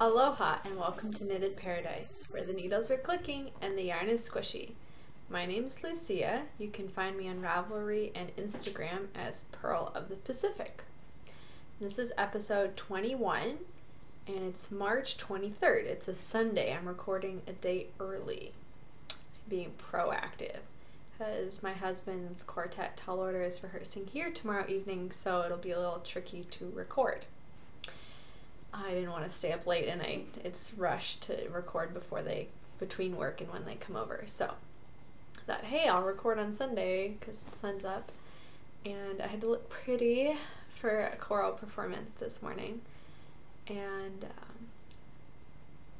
Aloha and welcome to Knitted Paradise, where the needles are clicking and the yarn is squishy. My name's Lucia. You can find me on Ravelry and Instagram as Pearl of the Pacific. This is episode 21 and it's March 23rd. It's a Sunday. I'm recording a day early. Being proactive because my husband's quartet tall order is rehearsing here tomorrow evening, so it'll be a little tricky to record. I didn't want to stay up late and it's rushed to record between work and when they come over. So I thought, hey, I'll record on Sunday because the sun's up. And I had to look pretty for a choral performance this morning. And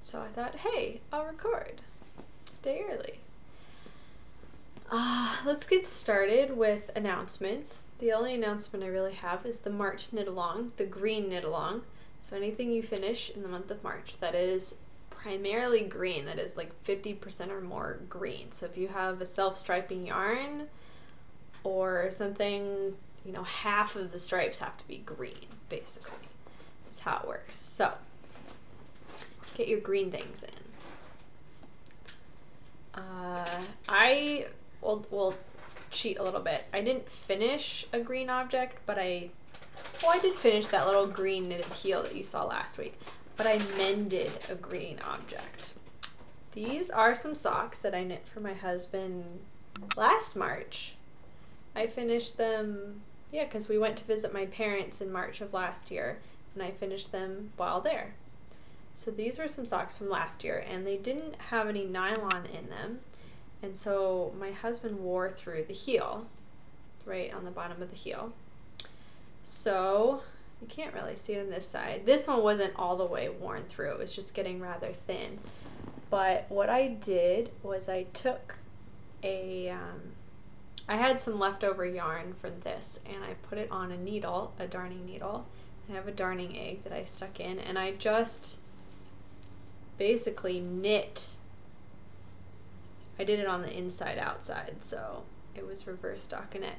so I thought, hey, I'll record a day early. Let's get started with announcements. The only announcement I really have is the March knit along, the green knit along. So anything you finish in the month of March that is primarily green, that is like 50% or more green. So if you have a self-striping yarn or something, you know, half of the stripes have to be green, basically. That's how it works. So get your green things in. I will cheat a little bit. I didn't finish a green object, but I did finish that little green knitted heel that you saw last week, but I mended a green object. These are some socks that I knit for my husband last March. I finished them, yeah, because we went to visit my parents in March of last year, and I finished them while there. So these were some socks from last year, and they didn't have any nylon in them, and so my husband wore through the heel, right on the bottom of the heel. So you can't really see it on this side. This one wasn't all the way worn through. It was just getting rather thin. But what I did was I took I had some leftover yarn from this, and I put it on a needle, a darning needle. I have a darning egg that I stuck in, and I just basically knit. I did it on the inside outside, so it was reverse stockinette.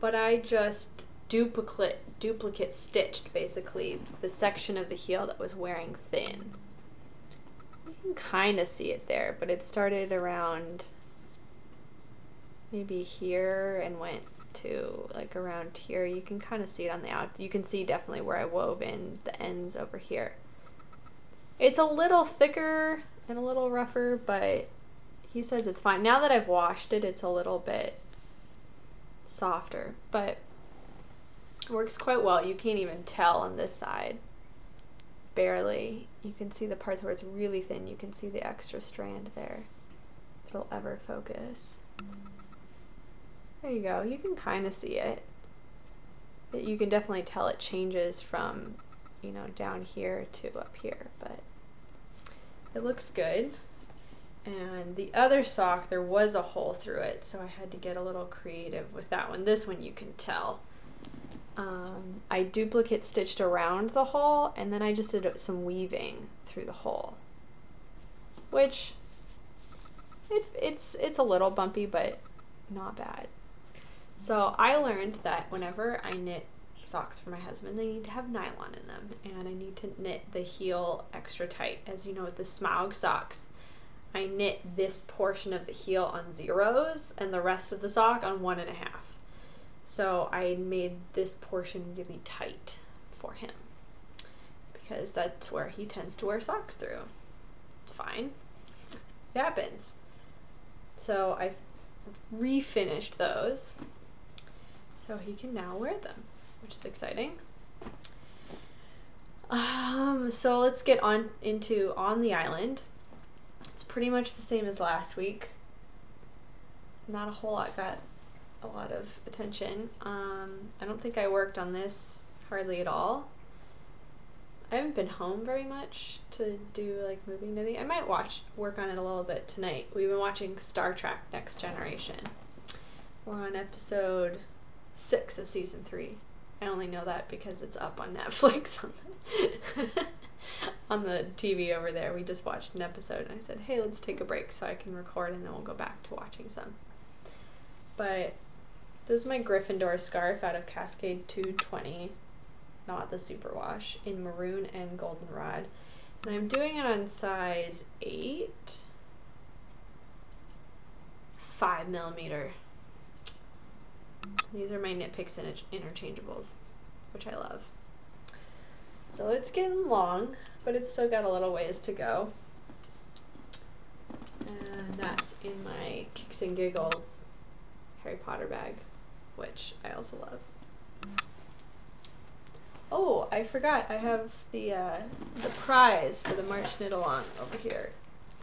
But I just duplicate stitched basically the section of the heel that was wearing thin. You can kind of see it there, but it started around maybe here and went to like around here. You can kind of see it on the out. You can see definitely where I wove in the ends over here. It's a little thicker and a little rougher, but he says it's fine. Now that I've washed it, it's a little bit softer, but works quite well. You can't even tell on this side. Barely. You can see the parts where it's really thin. You can see the extra strand there. If it'll ever focus. There you go. You can kind of see it. You can definitely tell it changes from, you know, down here to up here, but it looks good. And the other sock, there was a hole through it, so I had to get a little creative with that one. This one you can tell. I duplicate stitched around the hole, and then I just did some weaving through the hole, which it's a little bumpy, but not bad. So I learned that whenever I knit socks for my husband, they need to have nylon in them, and I need to knit the heel extra tight. As you know, with the Smaug socks, I knit this portion of the heel on zeros and the rest of the sock on 1.5. So I made this portion really tight for him because that's where he tends to wear socks through. It's fine. It happens. So I refinished those so he can now wear them, which is exciting. So let's get on the island. It's pretty much the same as last week. Not a whole lot got a lot of attention. I don't think I worked on this hardly at all. I haven't been home very much to do like moving knitting. I might work on it a little bit tonight. We've been watching Star Trek Next Generation. We're on episode 6 of season 3. I only know that because it's up on Netflix on the TV over there. We just watched an episode and I said, hey, let's take a break so I can record and then we'll go back to watching some. But this is my Gryffindor Scarf out of Cascade 220, not the Superwash, in Maroon and Goldenrod. And I'm doing it on size 8, 5mm. These are my Knit Picks interchangeables, which I love. So it's getting long, but it's still got a little ways to go. And that's in my Kicks and Giggles Harry Potter bag, which I also love. Oh, I forgot. I have the prize for the March Knit Along over here.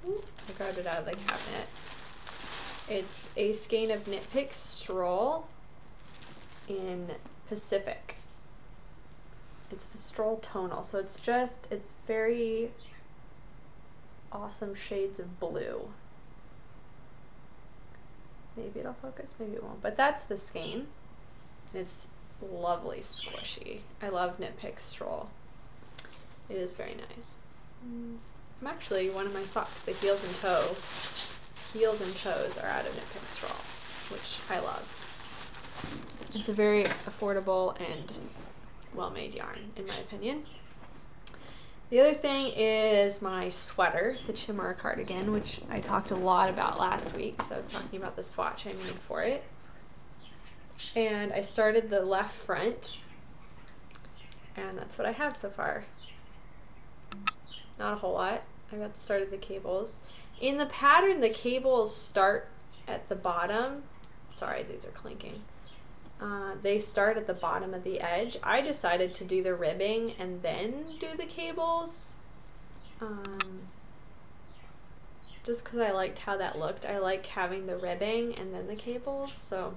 Ooh, I grabbed it out of the cabinet. It's a skein of Knit Picks Stroll in Pacific. It's the Stroll tonal, so it's very awesome shades of blue. Maybe it'll focus, maybe it won't. But that's the skein. It's lovely squishy. I love Knit Picks Stroll. It is very nice. I'm actually, one of my socks, the heels and toes are out of Knit Picks Stroll, which I love. It's a very affordable and well-made yarn, in my opinion. The other thing is my sweater, the Chimera Cardigan, which I talked a lot about last week, because I was talking about the swatch I made for it. And I started the left front, and that's what I have so far. Not a whole lot. I got started the cables. In the pattern, the cables start at the bottom. Sorry, these are clinking. They start at the bottom of the edge. I decided to do the ribbing and then do the cables, just because I liked how that looked. I like having the ribbing and then the cables, so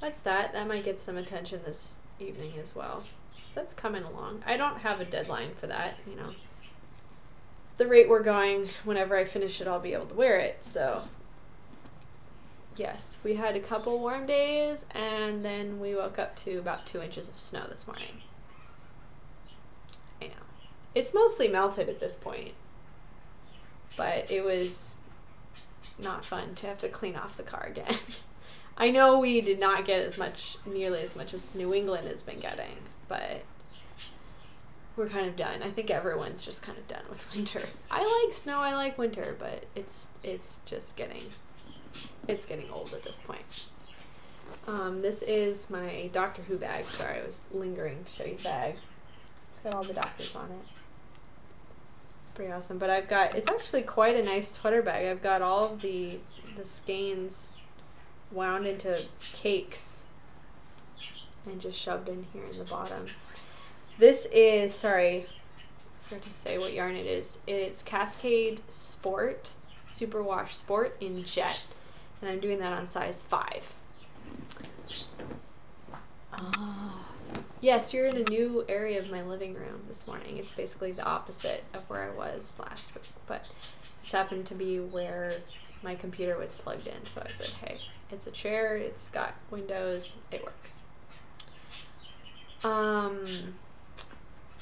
that's that. That might get some attention this evening as well. That's coming along. I don't have a deadline for that, you know. The rate we're going, whenever I finish it, I'll be able to wear it, so yes, we had a couple warm days, and then we woke up to about 2 inches of snow this morning. I know. It's mostly melted at this point, but it was not fun to have to clean off the car again. I know we did not get nearly as much as New England has been getting, but we're kind of done. I think everyone's just kind of done with winter. I like snow, I like winter, but it's just getting old at this point. This is my Doctor Who bag. Sorry, I was lingering to show you the bag. It's got all the doctors on it. Pretty awesome. But it's actually quite a nice sweater bag. I've got all of the skeins wound into cakes and just shoved in here in the bottom. This is, sorry, I forgot to say what yarn it is. It's Cascade Sport, Superwash Sport in Jet. And I'm doing that on size 5. Yes, you're in a new area of my living room this morning. It's basically the opposite of where I was last week, but this happened to be where my computer was plugged in, so I said, hey, it's a chair, it's got windows, it works.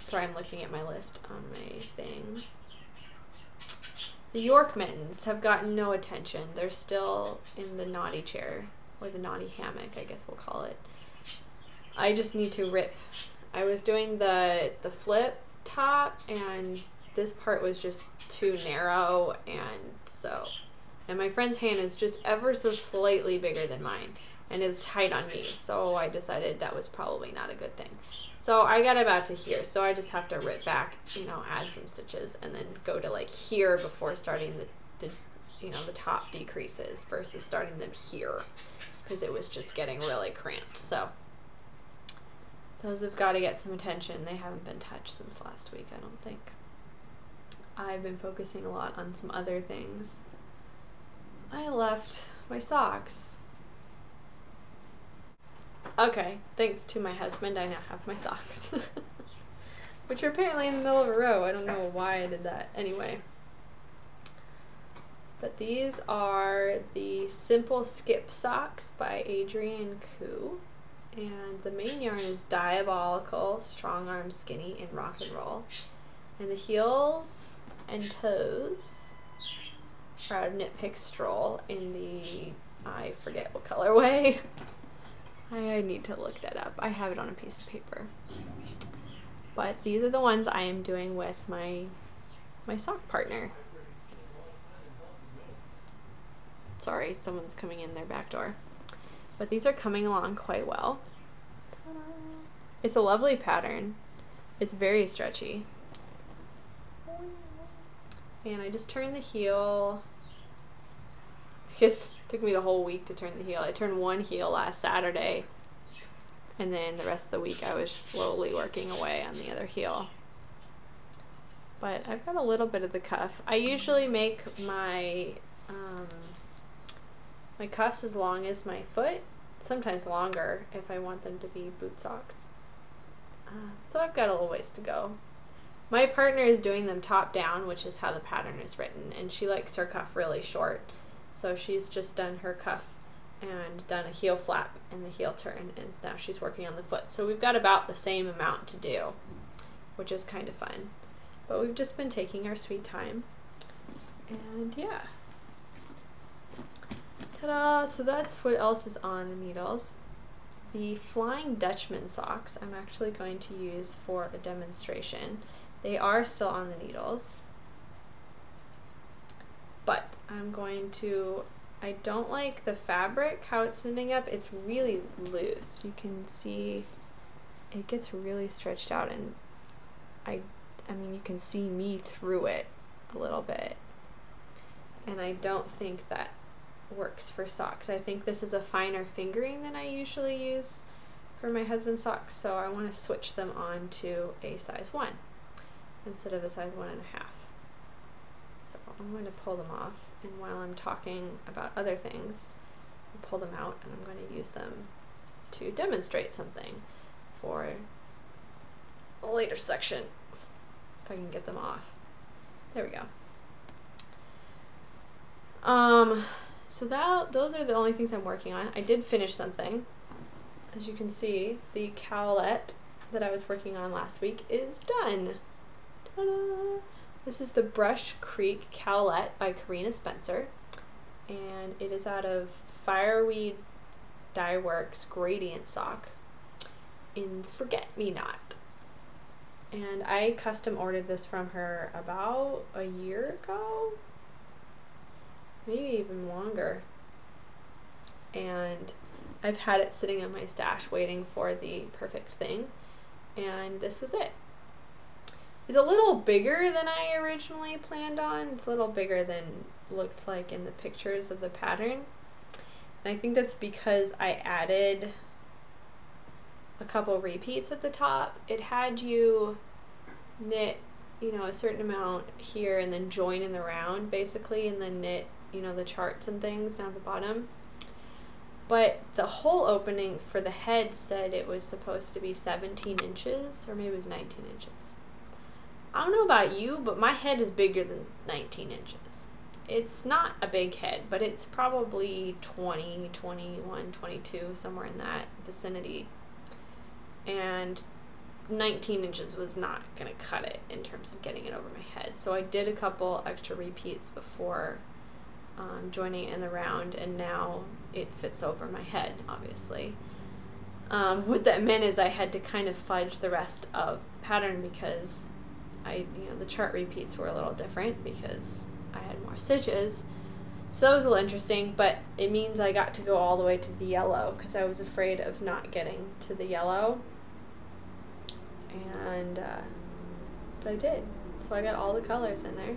Sorry, I'm looking at my list on my thing. The York mittens have gotten no attention. They're still in the naughty chair, or the naughty hammock, I guess we'll call it. I just need to rip. I was doing the flip top, and this part was just too narrow, and my friend's hand is just ever so slightly bigger than mine, and it's tight on me, so I decided that was probably not a good thing. So I got about to here, so I just have to rip back, you know, add some stitches, and then go to like here before starting the top decreases versus starting them here, because it was just getting really cramped. So those have got to get some attention. They haven't been touched since last week, I don't think. I've been focusing a lot on some other things. I left my socks. Okay, thanks to my husband, I now have my socks. Which are apparently in the middle of a row. I don't know why I did that. Anyway. But these are the Simple Skip socks by Adrienne. And the main yarn is Dyeabolical Strong Arm Skinny in Rock and Roll. And the heels and toes are out of Knit Picks Stroll in the, I forget what colorway. I need to look that up. I have it on a piece of paper. But these are the ones I am doing with my sock partner. Sorry, someone's coming in their back door. But these are coming along quite well. It's a lovely pattern. It's very stretchy. And I just turned the heel. I guess it took me the whole week to turn the heel. I turned one heel last Saturday, and then the rest of the week I was slowly working away on the other heel. But I've got a little bit of the cuff. I usually make my my cuffs as long as my foot, sometimes longer if I want them to be boot socks. So I've got a little ways to go. My partner is doing them top down, which is how the pattern is written, and she likes her cuff really short. So she's just done her cuff and done a heel flap and the heel turn, and now she's working on the foot. So we've got about the same amount to do, which is kind of fun. But we've just been taking our sweet time. And yeah. Ta-da! So that's what else is on the needles. The Flying Dutchman socks I'm actually going to use for a demonstration. They are still on the needles, but I'm going to, I don't like the fabric, how it's knitting up. It's really loose. You can see it gets really stretched out, and I mean, you can see me through it a little bit, and I don't think that works for socks. I think this is a finer fingering than I usually use for my husband's socks, so I want to switch them on to a size 1 instead of a size 1.5. So I'm going to pull them off, and while I'm talking about other things, I'll pull them out and I'm going to use them to demonstrate something for a later section, if I can get them off. There we go. So those are the only things I'm working on. I did finish something. As you can see, the cowlet that I was working on last week is done. Ta-da! This is the Brush Creek cowlet by Karina Spencer, and it is out of Fireweed Dye Works Gradient Sock in Forget Me Not. And I custom ordered this from her about a year ago, maybe even longer, and I've had it sitting in my stash waiting for the perfect thing, and this was it. It's a little bigger than I originally planned on. It's a little bigger than looked like in the pictures of the pattern, and I think that's because I added a couple repeats at the top. It had you knit, you know, a certain amount here and then join in the round basically, and then knit, you know, the charts and things down at the bottom. But the hole opening for the head said it was supposed to be 17 inches, or maybe it was 19 inches. I don't know about you, but my head is bigger than 19 inches. It's not a big head, but it's probably 20, 21, 22, somewhere in that vicinity. And 19 inches was not going to cut it in terms of getting it over my head. So I did a couple extra repeats before joining it in the round, and now it fits over my head, obviously. What that meant is I had to kind of fudge the rest of the pattern because the chart repeats were a little different because I had more stitches. So that was a little interesting, but it means I got to go all the way to the yellow because I was afraid of not getting to the yellow. And but I did. So I got all the colors in there,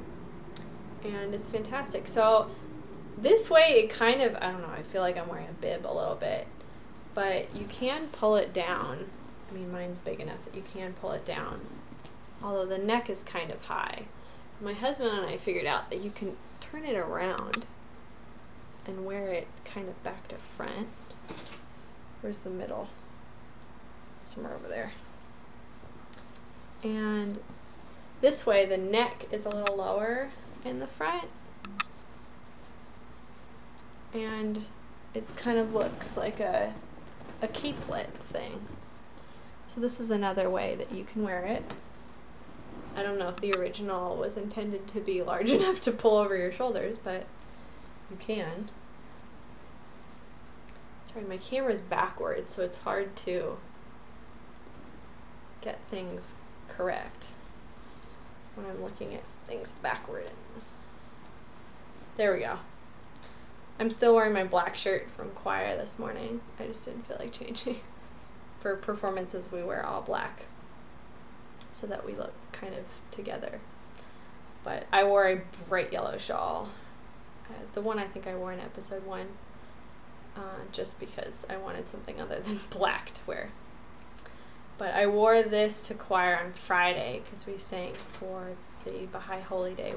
and it's fantastic. So this way it kind of, I don't know, I feel like I'm wearing a bib a little bit, but you can pull it down. I mean, mine's big enough that you can pull it down, although the neck is kind of high. My husband and I figured out that you can turn it around and wear it kind of back to front. Where's the middle? Somewhere over there. And this way the neck is a little lower in the front, and it kind of looks like a capelet thing. So this is another way that you can wear it. I don't know if the original was intended to be large enough to pull over your shoulders, but you can. Sorry, my camera's backwards, so it's hard to get things correct when I'm looking at things backward. There we go. I'm still wearing my black shirt from choir this morning. I just didn't feel like changing. For performances, we wear all black so that we look kind of together. But I wore a bright yellow shawl. The one I think I wore in episode 1. Just because I wanted something other than black to wear. But I wore this to choir on Friday because we sang for the Baha'i Holy Day,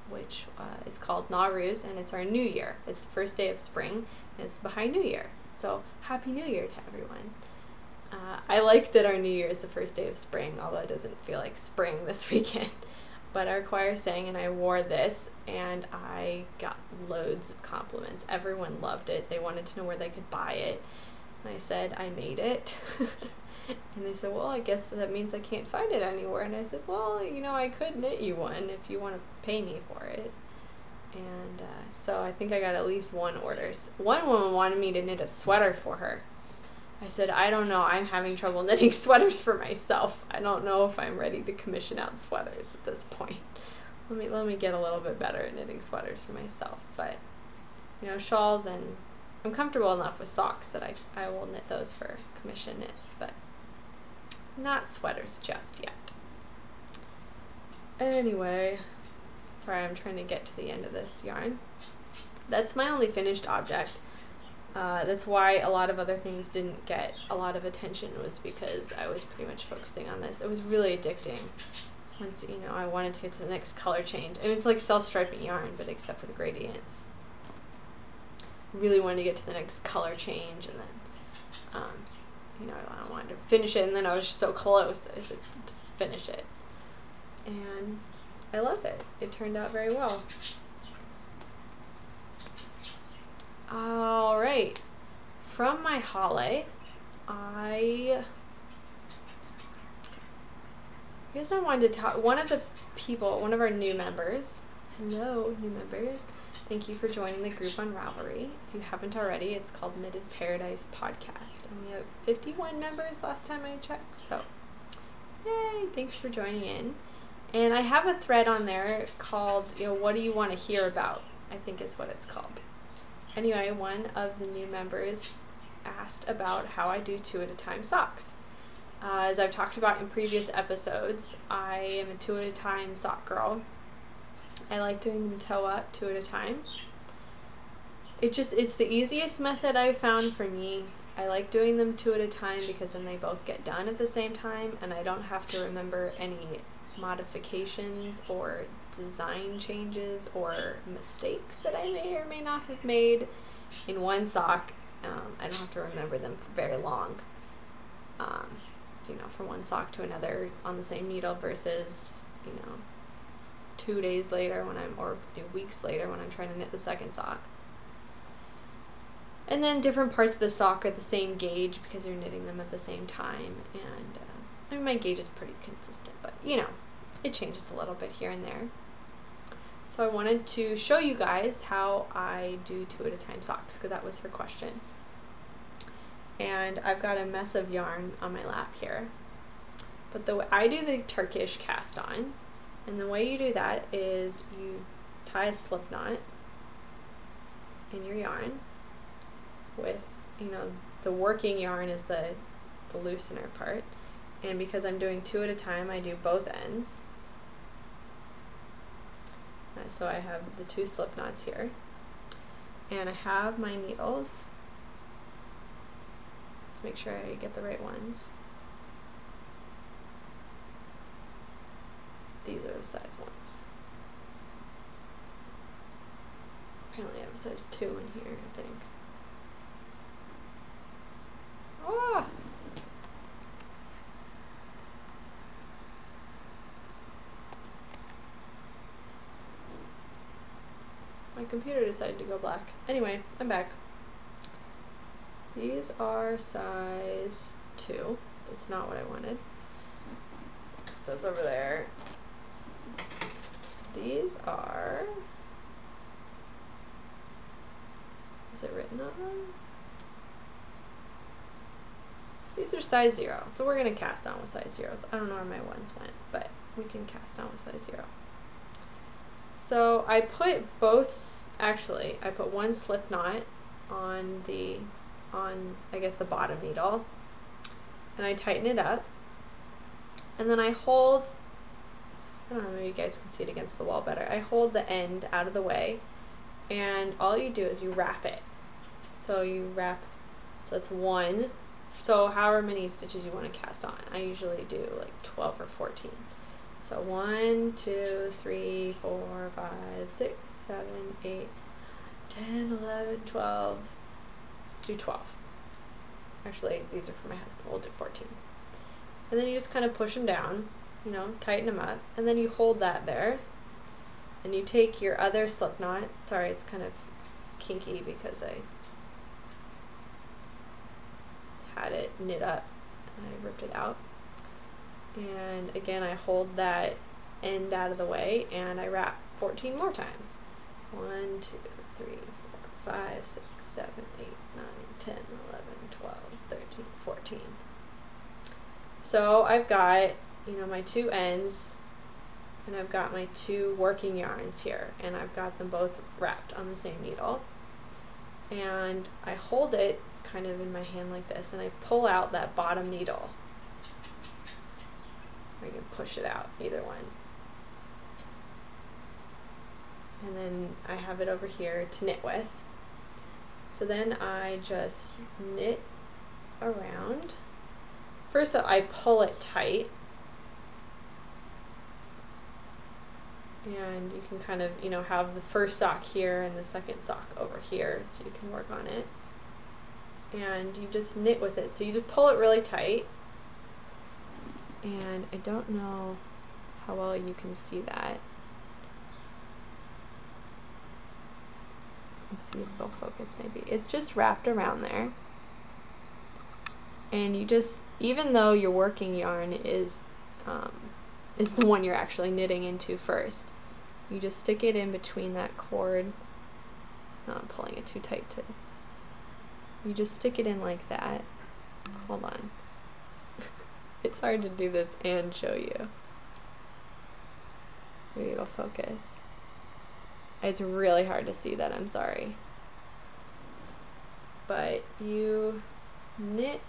which is called Nowruz, and it's our New Year. It's the first day of spring, and it's the Baha'i New Year. So Happy New Year to everyone. I like that our New Year is the first day of spring, although it doesn't feel like spring this weekend. But our choir sang, and I wore this, and I got loads of compliments. Everyone loved it. They wanted to know where they could buy it. And I said, I made it. And they said, well, I guess that means I can't find it anywhere. And I said, well, you know, I could knit you one if you want to pay me for it. And so I think I got at least one order. One woman wanted me to knit a sweater for her. I said, I don't know. I'm having trouble knitting sweaters for myself. I don't know if I'm ready to commission out sweaters at this point. Let me get a little bit better at knitting sweaters for myself. But, you know, shawls, and I'm comfortable enough with socks that I will knit those for commission knits, but not sweaters just yet. Anyway, sorry, I'm trying to get to the end of this yarn. That's my only finished object. That's why a lot of other things didn't get a lot of attention, was because I was pretty much focusing on this. It was really addicting once, you know, I wanted to get to the next color change. I mean, it's like self-striping yarn, but except for the gradients. Really wanted to get to the next color change, and then, you know, I wanted to finish it, and then I was so close that I said, just finish it. And I love it. It turned out very well. Alright, from my haul, I guess I wanted to talk, one of our new members, hello new members, thank you for joining the group on Ravelry. If you haven't already, it's called Knitted Paradise Podcast, and we have 51 members last time I checked, so yay, thanks for joining in. And I have a thread on there called, you know, what do you want to hear about, I think is what it's called. Anyway, one of the new members asked about how I do 2 at a time socks. As I've talked about in previous episodes, I am a 2 at a time sock girl. I like doing them toe up 2 at a time. It's the easiest method I've found for me. I like doing them 2 at a time because then they both get done at the same time, and I don't have to remember any modifications or design changes or mistakes that I may or may not have made in one sock. I don't have to remember them for very long, you know, from one sock to another on the same needle versus, you know, 2 days later or weeks later when I'm trying to knit the second sock. And then different parts of the sock are the same gauge because you're knitting them at the same time, and I mean, my gauge is pretty consistent, but you know, it changes a little bit here and there. So I wanted to show you guys how I do 2 at a time socks, because that was her question. And I've got a mess of yarn on my lap here. But the way I do the Turkish cast on, and the way you do that is you tie a slip knot in your yarn with, you know, the working yarn is the loosener part. And because I'm doing 2 at a time, I do both ends. So I have the 2 slip knots here, and I have my needles. Let's make sure I get the right ones. These are the size ones. Apparently I have a size 2 in here, I think. Ah! My computer decided to go black. Anyway, I'm back. These are size 2. That's not what I wanted. That's over there. These are... Is it written on them? These are size 0, so we're going to cast on with size 0s. I don't know where my ones went, but we can cast on with size 0. So I put both, actually, I put one slip knot on I guess the bottom needle, and I tighten it up, and then I hold, I don't know, maybe you guys can see it against the wall better. I hold the end out of the way, and all you do is you wrap it. So you wrap, so it's 1, so however many stitches you want to cast on. I usually do like 12 or 14. So 1, 2, 3, 4, 5, 6, 7, 8, 10, 11, 12. Let's do 12. Actually, these are for my husband. We'll do 14. And then you just kind of push them down, you know, tighten them up, and then you hold that there. And you take your other slip knot. Sorry, it's kind of kinky because I had it knit up and I ripped it out. And again, I hold that end out of the way and I wrap 14 more times. 1, 2, 3, 4, 5, 6, 7, 8, 9, 10, 11, 12, 13, 14. So I've got, you know, my 2 ends, and I've got my 2 working yarns here, and I've got them both wrapped on the same needle. And I hold it kind of in my hand like this, and I pull out that bottom needle. Or you can push it out, either one. And then I have it over here to knit with. So then I just knit around. First I pull it tight. And you can kind of, you know, have the first sock here and the second sock over here so you can work on it. And you just knit with it. So you just pull it really tight. And I don't know how well you can see that. Let's see if they'll focus maybe. It's just wrapped around there. And you just, even though your working yarn is the one you're actually knitting into first, you just stick it in between that cord. No, I'm pulling it too tight to. You just stick it in like that. Hold on. It's hard to do this and show you. Maybe it'll focus. It's really hard to see that, I'm sorry. But you knit,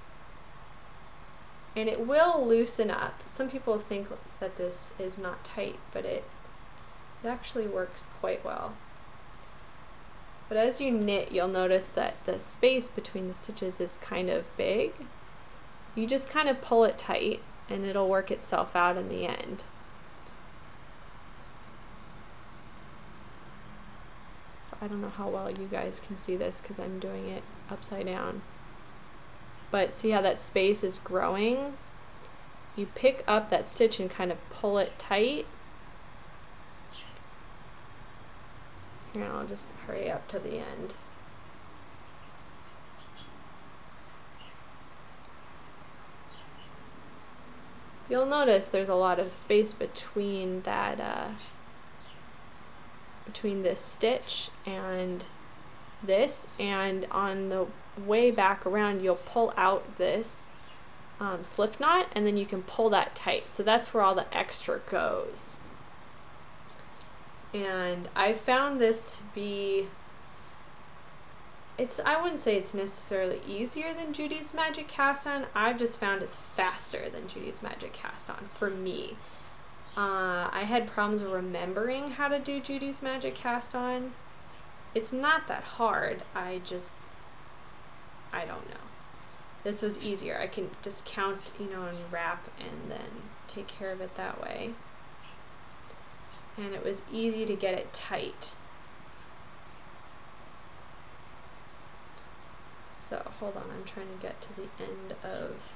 and it will loosen up. Some people think that this is not tight, but it actually works quite well. But as you knit, you'll notice that the space between the stitches is kind of big. You just kind of pull it tight and it'll work itself out in the end. So I don't know how well you guys can see this because I'm doing it upside down. But see how that space is growing? You pick up that stitch and kind of pull it tight. Here, I'll just hurry up to the end. You'll notice there's a lot of space between that, between this stitch and this, and on the way back around you'll pull out this slip knot, and then you can pull that tight. So that's where all the extra goes. And I found this to be, I wouldn't say it's necessarily easier than Judy's Magic Cast On. I've just found it's faster than Judy's Magic Cast On for me. I had problems remembering how to do Judy's Magic Cast On. It's not that hard, I don't know. This was easier. I can just count, you know, and wrap and then take care of it that way. And it was easy to get it tight. So hold on, I'm trying to get to the end of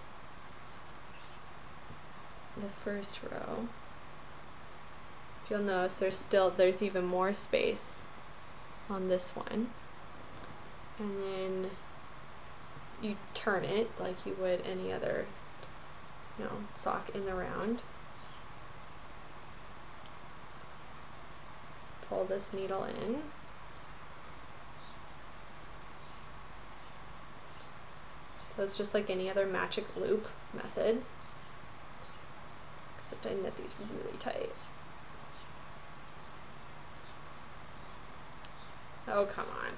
the first row. If you'll notice, there's even more space on this one. And then you turn it like you would any other, you know, sock in the round. Pull this needle in. So it's just like any other magic loop method, except I knit these really tight. Oh, come on.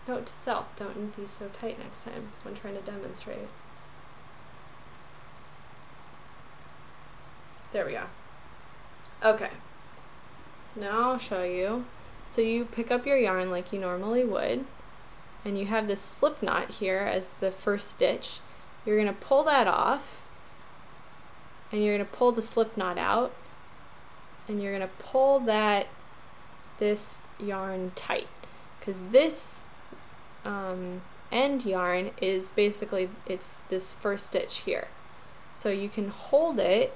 Note to self, don't knit these so tight next time when trying to demonstrate. There we go. Okay, so now I'll show you. So you pick up your yarn like you normally would, and you have this slip knot here as the first stitch. You're going to pull that off, and you're going to pull the slip knot out, and you're going to pull this yarn tight, because this end yarn is basically, it's this first stitch here. So you can hold it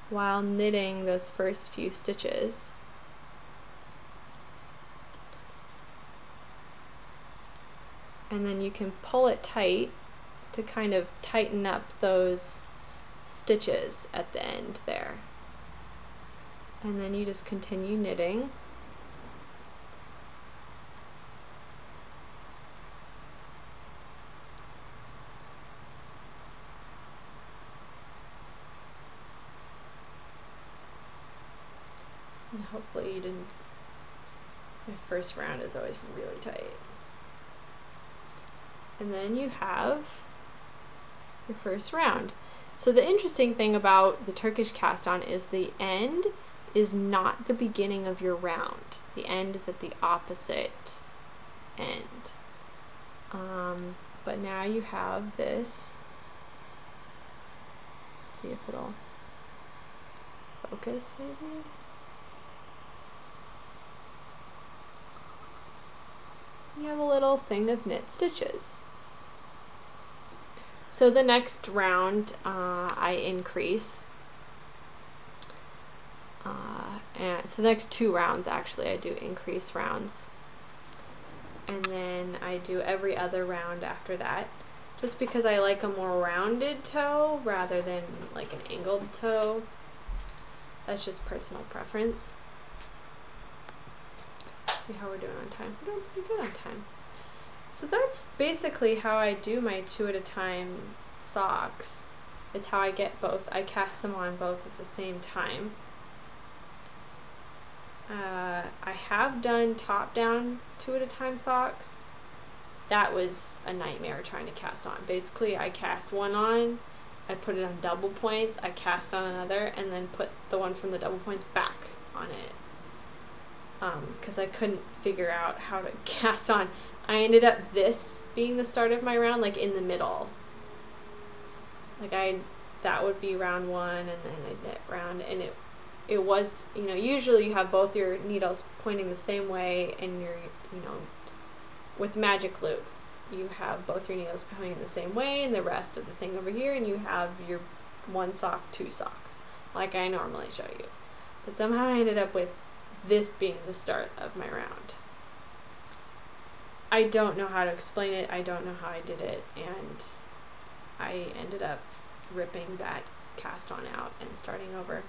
while knitting those first few stitches. And then you can pull it tight to kind of tighten up those stitches at the end there. And then you just continue knitting. And hopefully you didn't, my first round is always really tight. And then you have your first round. So the interesting thing about the Turkish cast on is the end is not the beginning of your round. The end is at the opposite end. But now you have this. Let's see if it'll focus maybe. You have a little thing of knit stitches. So the next round I increase. And so the next 2 rounds actually I do increase rounds. And then I do every other round after that, just because I like a more rounded toe rather than like an angled toe. That's just personal preference. Let's see how we're doing on time. We're doing pretty good on time. So that's basically how I do my 2 at a time socks. It's how I get both. I cast them on both at the same time. I have done top down 2 at a time socks. That was a nightmare trying to cast on. Basically I cast one on, I put it on double points, I cast on another, and then put the one from the double points back on it. Because I couldn't figure out how to cast on. I ended up this being the start of my round, like in the middle. Like that would be round 1, and then I'd knit round, and it was, you know, usually you have both your needles pointing the same way, and you're, you know, with magic loop, you have both your needles pointing the same way, and the rest of the thing over here, and you have your 1 sock, 2 socks, like I normally show you. But somehow I ended up with this being the start of my round. I don't know how to explain it, I don't know how I did it, and I ended up ripping that cast on out and starting over.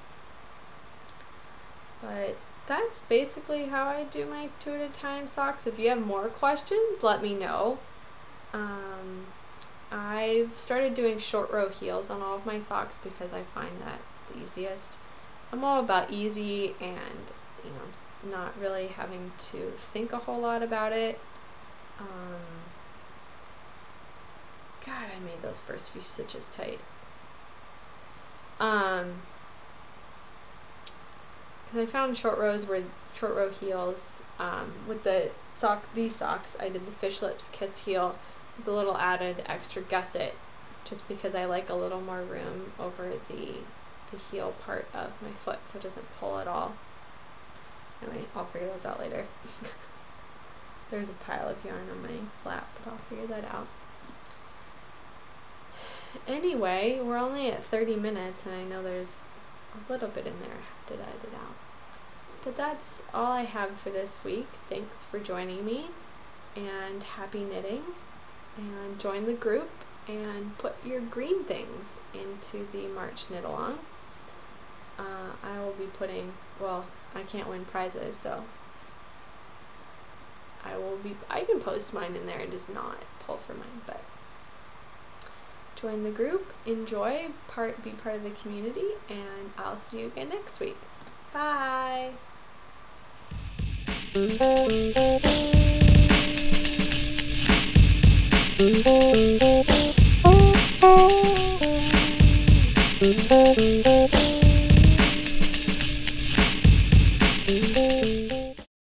But that's basically how I do my 2 at a time socks. If you have more questions, let me know. I've started doing short row heels on all of my socks because I find that the easiest. I'm all about easy and, you know, not really having to think a whole lot about it. God, I made those first few stitches tight. Because I found short row heels with these socks. I did the Fish Lips Kiss heel with a little added extra gusset, just because I like a little more room over the heel part of my foot so it doesn't pull at all. Anyway, I'll figure those out later. There's a pile of yarn on my lap, but I'll figure that out. Anyway, we're only at 30 minutes, and I know there's a little bit in there to edit it out. But that's all I have for this week. Thanks for joining me, and happy knitting, and join the group and put your green things into the March knit along. I will be putting, well, I can't win prizes, so I can post mine in there and just not pull for mine, but join the group, enjoy, be part of the community, and I'll see you again next week. Bye!